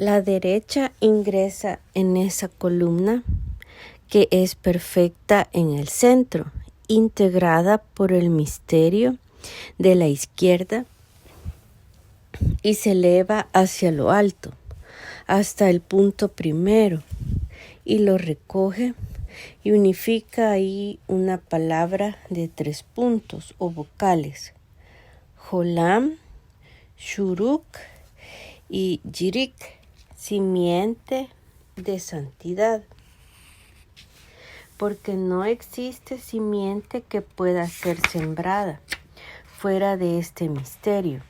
La derecha ingresa en esa columna que es perfecta en el centro, integrada por el misterio de la izquierda y se eleva hacia lo alto, hasta el punto primero, y lo recoge y unifica ahí una palabra de 3 puntos o vocales: Jolam, Shuruk y Yirik, simiente de santidad, porque no existe simiente que pueda ser sembrada fuera de este misterio.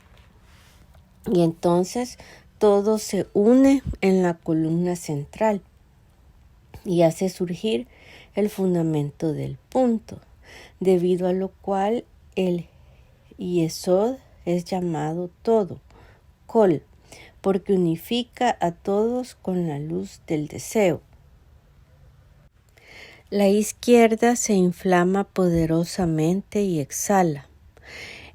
Y entonces todo se une en la columna central y hace surgir el fundamento del punto, debido a lo cual el Yesod es llamado todo, Kol, porque unifica a todos con la luz del deseo. La izquierda se inflama poderosamente y exhala.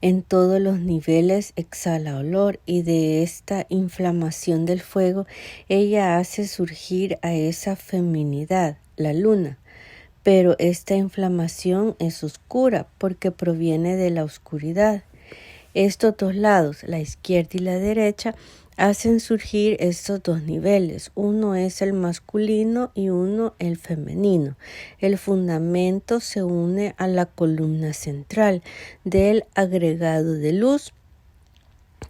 En todos los niveles exhala olor, y de esta inflamación del fuego ella hace surgir a esa feminidad, la luna. Pero esta inflamación es oscura porque proviene de la oscuridad. Estos dos lados, la izquierda y la derecha, hacen surgir estos dos niveles. Uno es el masculino y uno el femenino. El fundamento se une a la columna central del agregado de luz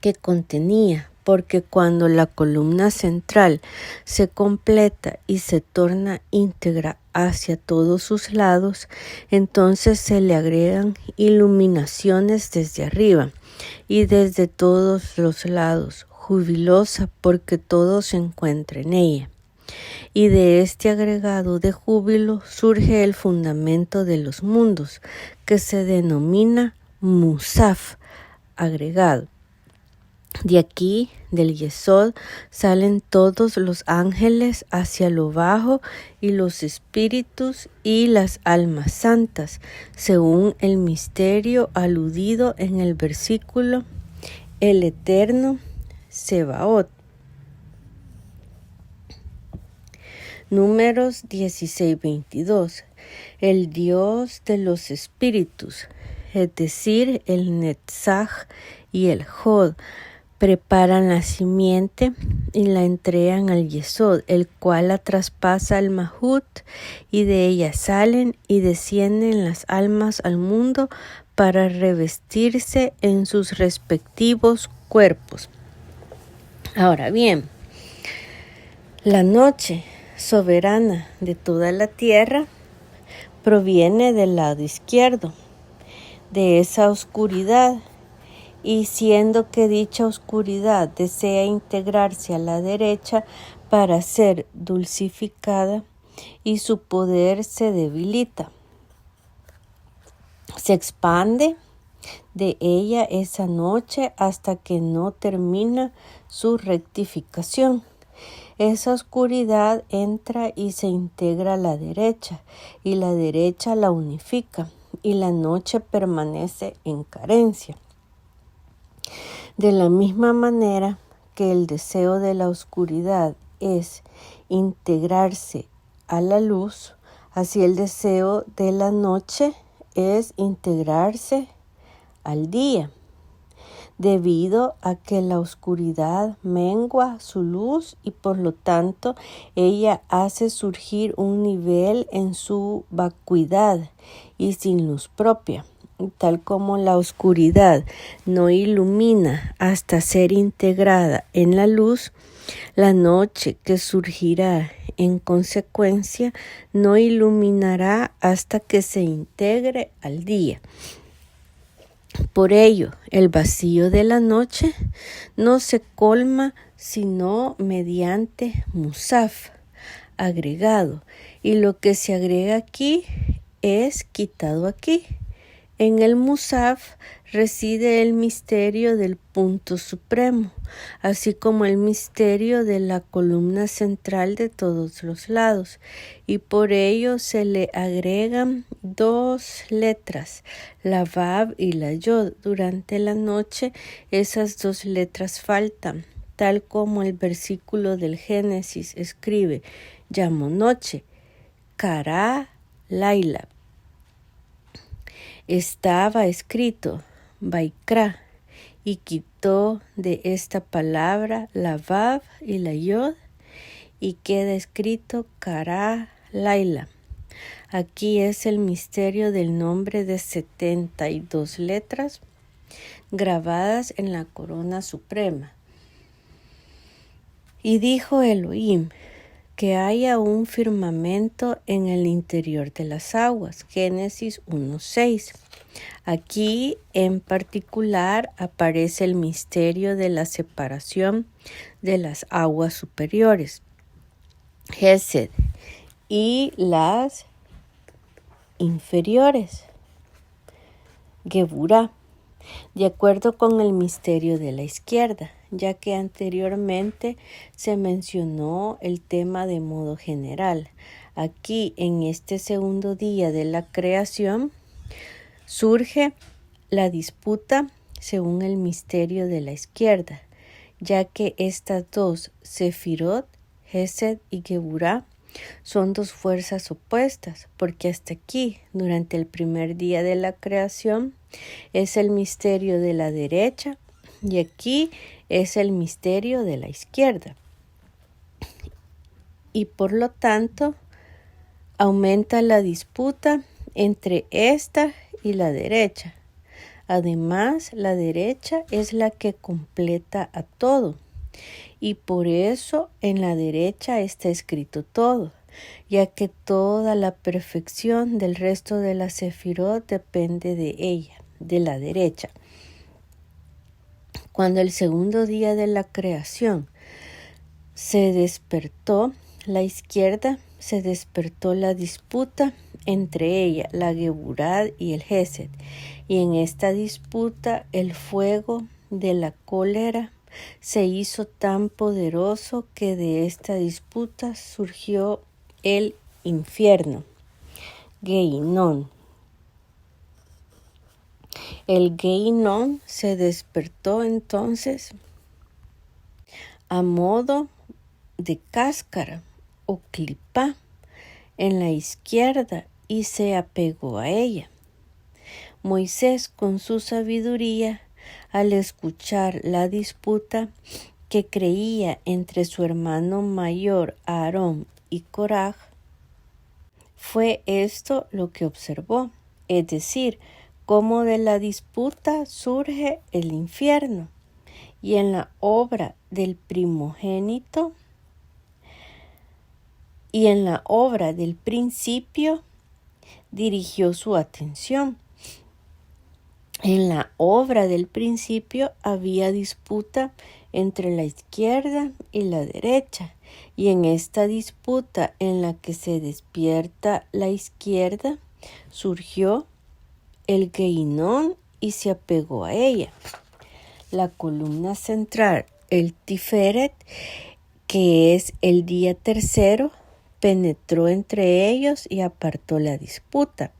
que contenía, porque cuando la columna central se completa y se torna íntegra hacia todos sus lados, entonces se le agregan iluminaciones desde arriba y desde todos los lados, jubilosa porque todo se encuentra en ella. Y de este agregado de júbilo surge el fundamento de los mundos, que se denomina Musaf, agregado. De aquí, del Yesod, salen todos los ángeles hacia lo bajo y los espíritus y las almas santas, según el misterio aludido en el versículo: el eterno Sebaot. Números 16:22. El Dios de los espíritus, es decir, el Netzach y el Jod, preparan la simiente y la entregan al Yesod, el cual la traspasa al Mahut, y de ella salen y descienden las almas al mundo para revestirse en sus respectivos cuerpos. Ahora bien, la noche soberana de toda la tierra proviene del lado izquierdo, de esa oscuridad, y siendo que dicha oscuridad desea integrarse a la derecha para ser dulcificada, y su poder se debilita, se expande de ella esa noche hasta que no termina su rectificación. Esa oscuridad entra y se integra a la derecha, y la derecha la unifica, y la noche permanece en carencia. De la misma manera que el deseo de la oscuridad es integrarse a la luz, así el deseo de la noche es integrarse al día, debido a que la oscuridad mengua su luz y por lo tanto ella hace surgir un nivel en su vacuidad y sin luz propia. Tal como la oscuridad no ilumina hasta ser integrada en la luz, la noche que surgirá en consecuencia no iluminará hasta que se integre al día. Por ello, el vacío de la noche no se colma sino mediante Musaf, agregado, y lo que se agrega aquí es quitado aquí. En el Musaf reside el misterio del punto supremo, así como el misterio de la columna central de todos los lados, y por ello se le agregan 2 letras, la Vav y la Yod. Durante la noche esas 2 letras faltan, tal como el versículo del Génesis escribe, llamó noche, Kará Laila. Estaba escrito, Vaikra, y quitó de esta palabra la Vav y la Yod, y queda escrito Kará Laila. Aquí es el misterio del nombre de 72 letras grabadas en la corona suprema. Y dijo Elohim, que haya un firmamento en el interior de las aguas. Génesis 1:6. Aquí en particular aparece el misterio de la separación de las aguas superiores, Gesed, y las inferiores, Geburá, de acuerdo con el misterio de la izquierda, ya que anteriormente se mencionó el tema de modo general. Aquí, en este segundo día de la creación, surge la disputa según el misterio de la izquierda, ya que estas dos Sefirot, Gesed y Geburá, son dos fuerzas opuestas, porque hasta aquí, durante el primer día de la creación, es el misterio de la derecha y aquí es el misterio de la izquierda. Y por lo tanto, aumenta la disputa entre esta y la derecha. Además, la derecha es la que completa a todo. Y por eso en la derecha está escrito todo, ya que toda la perfección del resto de la Sefirot depende de ella, de la derecha. Cuando el segundo día de la creación se despertó la izquierda, se despertó la disputa entre ella, la Geburá y el Gesed, y en esta disputa el fuego de la cólera se hizo tan poderoso que de esta disputa surgió el infierno, Geinón. El Geinón se despertó entonces a modo de cáscara o clipá en la izquierda y se apegó a ella. Moisés, con su sabiduría, al escuchar la disputa que creía entre su hermano mayor Aarón y Coraj, fue esto lo que observó, es decir, cómo de la disputa surge el infierno, y en la obra del primogénito y en la obra del principio dirigió su atención. En la obra del principio había disputa entre la izquierda y la derecha, y en esta disputa en la que se despierta la izquierda, surgió el Geinón y se apegó a ella. La columna central, el Tiferet, que es el día tercero, penetró entre ellos y apartó la disputa,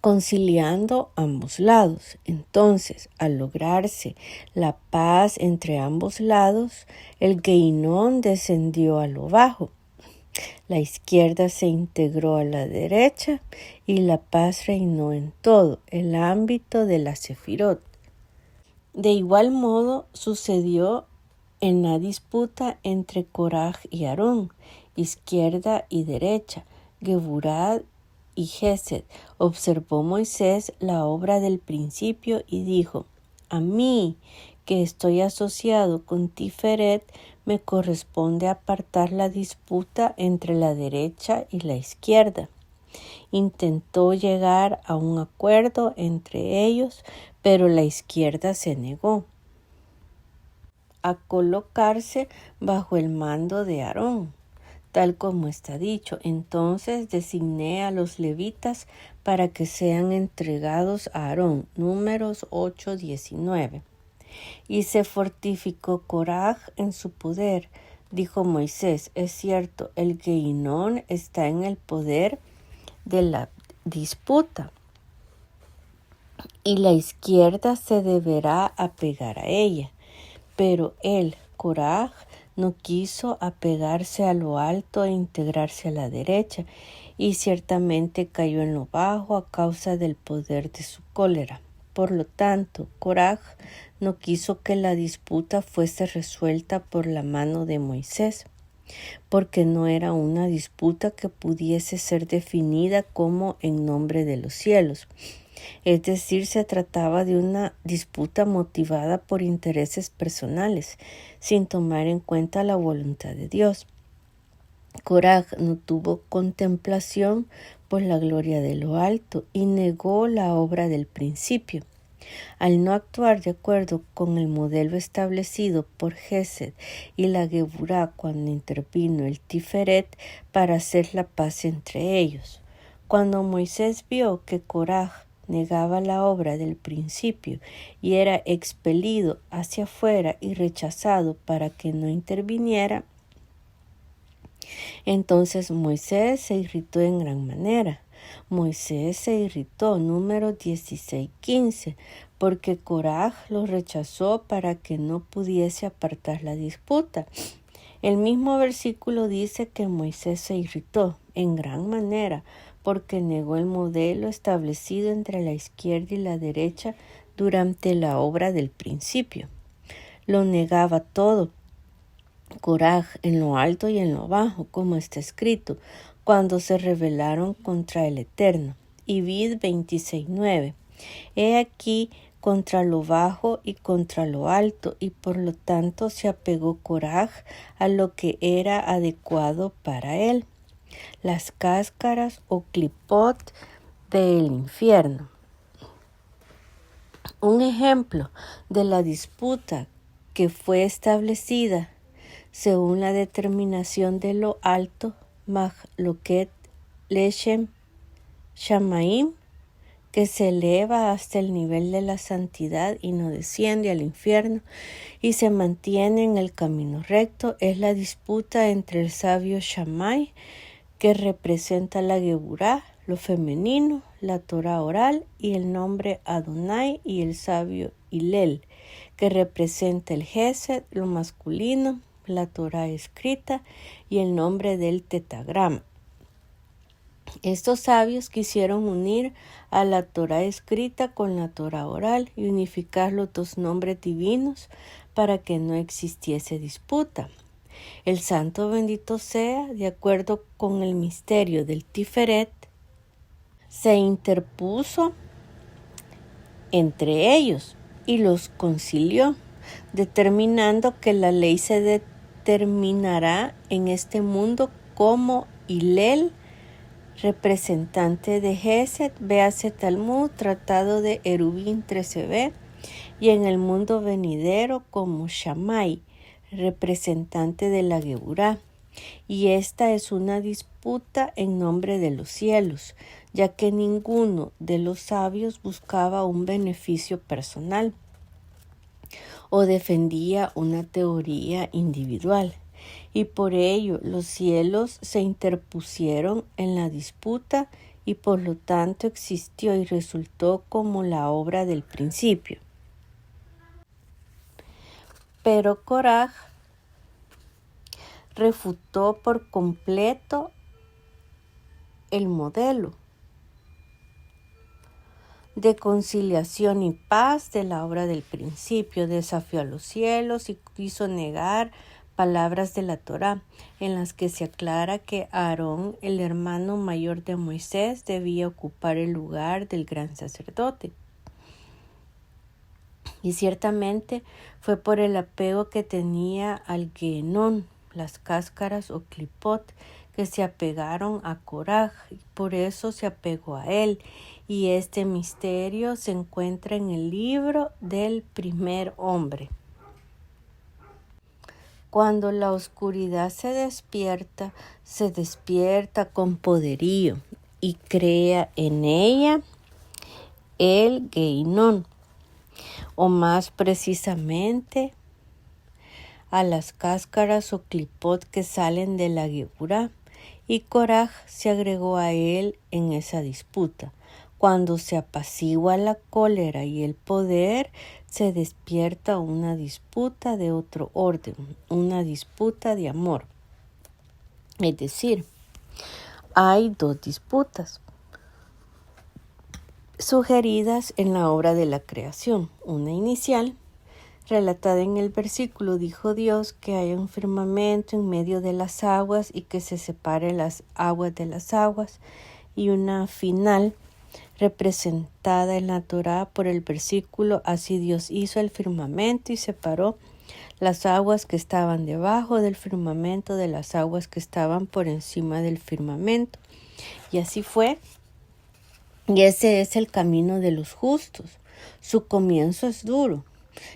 conciliando ambos lados. Entonces, al lograrse la paz entre ambos lados, el Geinón descendió a lo bajo. La izquierda se integró a la derecha y la paz reinó en todo el ámbito de la Sefirot. De igual modo sucedió en la disputa entre Coraj y Aarón, izquierda y derecha, Geburá y Gesed. Observó Moisés la obra del principio y dijo: a mí, que estoy asociado con Tiferet, me corresponde apartar la disputa entre la derecha y la izquierda. Intentó llegar a un acuerdo entre ellos, pero la izquierda se negó a colocarse bajo el mando de Aarón, tal como está dicho. Entonces designé a los levitas para que sean entregados a Aarón. Números 8:19. Y se fortificó Coraj en su poder. Dijo Moisés: es cierto, el Geinón está en el poder de la disputa, y la izquierda se deberá apegar a ella. Pero él, Coraj, no quiso apegarse a lo alto e integrarse a la derecha, y ciertamente cayó en lo bajo a causa del poder de su cólera. Por lo tanto, Coraj no quiso que la disputa fuese resuelta por la mano de Moisés, porque no era una disputa que pudiese ser definida como en nombre de los cielos. Es decir, se trataba de una disputa motivada por intereses personales, sin tomar en cuenta la voluntad de Dios. Coraj no tuvo contemplación por la gloria de lo alto y negó la obra del principio. Al no actuar de acuerdo con el modelo establecido por Gesed y la Geburá cuando intervino el Tiferet para hacer la paz entre ellos. Cuando Moisés vio que Coraj negaba la obra del principio y era expelido hacia afuera y rechazado para que no interviniera, entonces Moisés se irritó en gran manera. Moisés se irritó, número 16:15, porque Coraj lo rechazó para que no pudiese apartar la disputa. El mismo versículo dice que Moisés se irritó en gran manera porque negó el modelo establecido entre la izquierda y la derecha durante la obra del principio. Lo negaba todo. Coraj en lo alto y en lo bajo, como está escrito, cuando se rebelaron contra el Eterno. Y vid 26:9. He aquí contra lo bajo y contra lo alto, y por lo tanto se apegó Coraj a lo que era adecuado para él, las cáscaras o clipot del infierno. Un ejemplo de la disputa que fue establecida según la determinación de lo alto, Mahloket Leshem Shamaim, que se eleva hasta el nivel de la santidad y no desciende al infierno y se mantiene en el camino recto, es la disputa entre el sabio Shammai, que representa la Geburá, lo femenino, la Torah oral y el nombre Adonai, y el sabio Hillel, que representa el Gesed, lo masculino, la Torah escrita y el nombre del tetagrama. Estos sabios quisieron unir a la Torah escrita con la Torah oral y unificar los dos nombres divinos para que no existiese disputa. El santo bendito sea, de acuerdo con el misterio del Tiferet, se interpuso entre ellos y los concilió, determinando que la ley se determinará en este mundo como Hillel, representante de Gesed, véase Talmud, Tratado de Erubín 13b, y en el mundo venidero como Shammai, representante de la Geburá. Y esta es una disputa en nombre de los cielos, ya que ninguno de los sabios buscaba un beneficio personal o defendía una teoría individual, y por ello los cielos se interpusieron en la disputa y por lo tanto existió y resultó como la obra del principio. Pero Coraj refutó por completo el modelo de conciliación y paz de la obra del principio, desafió a los cielos y quiso negar palabras de la Torá, en las que se aclara que Aarón, el hermano mayor de Moisés, debía ocupar el lugar del gran sacerdote. Y ciertamente fue por el apego que tenía al Gehenón, las cáscaras o clipot, que se apegaron a Coraj, y por eso se apegó a él. Y este misterio se encuentra en el libro del primer hombre. Cuando la oscuridad se despierta con poderío y crea en ella el Gehinón, o más precisamente a las cáscaras o clipot que salen de la Geburá, y Coraj se agregó a él en esa disputa. Cuando se apacigua la cólera y el poder, se despierta una disputa de otro orden, una disputa de amor. Es decir, hay dos disputas sugeridas en la obra de la creación. Una inicial, relatada en el versículo, dijo Dios que haya un firmamento en medio de las aguas y que se separen las aguas de las aguas. Y una final, representada en la Torá por el versículo, así Dios hizo el firmamento y separó las aguas que estaban debajo del firmamento de las aguas que estaban por encima del firmamento. Y así fue. Y ese es el camino de los justos. Su comienzo es duro,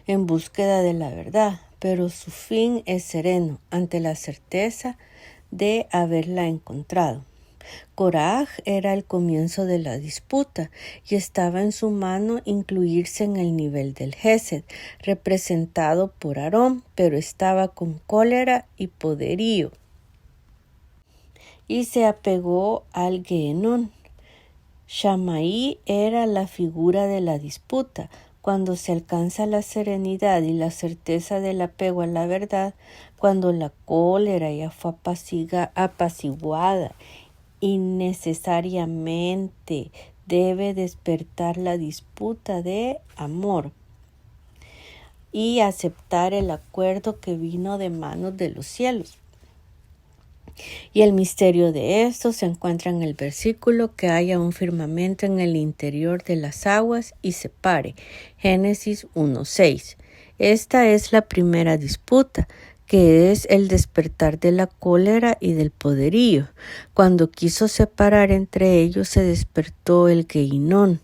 en búsqueda de la verdad, pero su fin es sereno, ante la certeza de haberla encontrado. Coraj era el comienzo de la disputa y estaba en su mano incluirse en el nivel del Gesed, representado por Aarón, pero estaba con cólera y poderío. Y se apegó al Gehenón. Shammai era la figura de la disputa. Cuando se alcanza la serenidad y la certeza del apego a la verdad, cuando la cólera ya fue apaciguada, innecesariamente debe despertar la disputa de amor y aceptar el acuerdo que vino de manos de los cielos. Y el misterio de esto se encuentra en el versículo: que haya un firmamento en el interior de las aguas y separe. Génesis 1:6. Esta es la primera disputa, que es el despertar de la cólera y del poderío. Cuando quiso separar entre ellos, se despertó el Gehinón,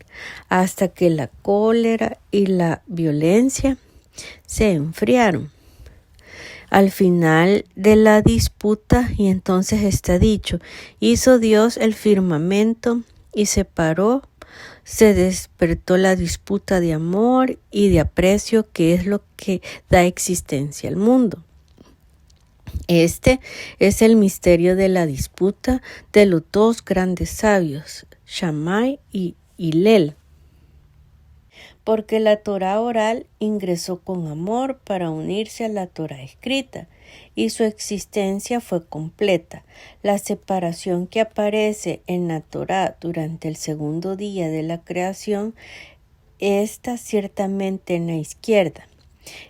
hasta que la cólera y la violencia se enfriaron. Al final de la disputa, y entonces está dicho, hizo Dios el firmamento y separó, se despertó la disputa de amor y de aprecio, que es lo que da existencia al mundo. Este es el misterio de la disputa de los dos grandes sabios, Shammai y Hillel. Porque la Torá oral ingresó con amor para unirse a la Torá escrita, y su existencia fue completa. La separación que aparece en la Torá durante el segundo día de la creación está ciertamente en la izquierda.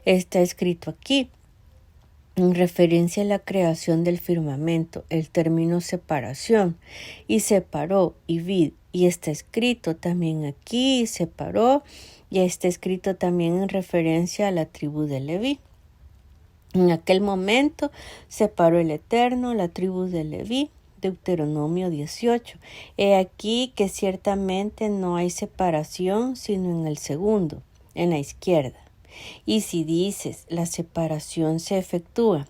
Está escrito aquí, en referencia a la creación del firmamento, el término separación, y separó y vid, y está escrito también aquí, y separó. Ya está escrito también en referencia a la tribu de Leví. En aquel momento separó el Eterno la tribu de Leví, Deuteronomio 18. He aquí que ciertamente no hay separación sino en el segundo, en la izquierda. Y si dices la separación se efectúa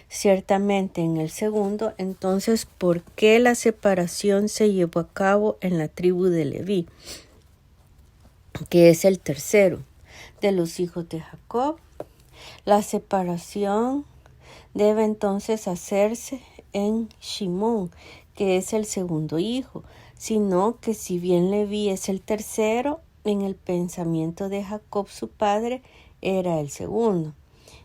ciertamente en el segundo, entonces ¿por qué la separación se llevó a cabo en la tribu de Leví, que es el tercero de los hijos de Jacob? La separación debe entonces hacerse en Shimón, que es el segundo hijo, sino que si bien Leví es el tercero, en el pensamiento de Jacob su padre era el segundo,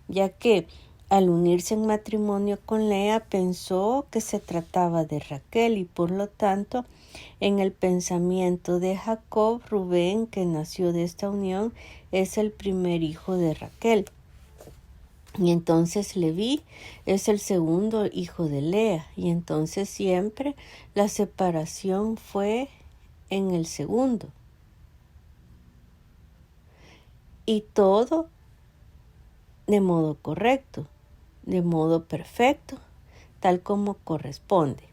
ya que al unirse en matrimonio con Lea pensó que se trataba de Raquel y por lo tanto en el pensamiento de Jacob, Rubén, que nació de esta unión, es el primer hijo de Raquel. Y entonces Leví es el segundo hijo de Lea. Y entonces siempre la separación fue en el segundo. Y todo de modo correcto, de modo perfecto, tal como corresponde.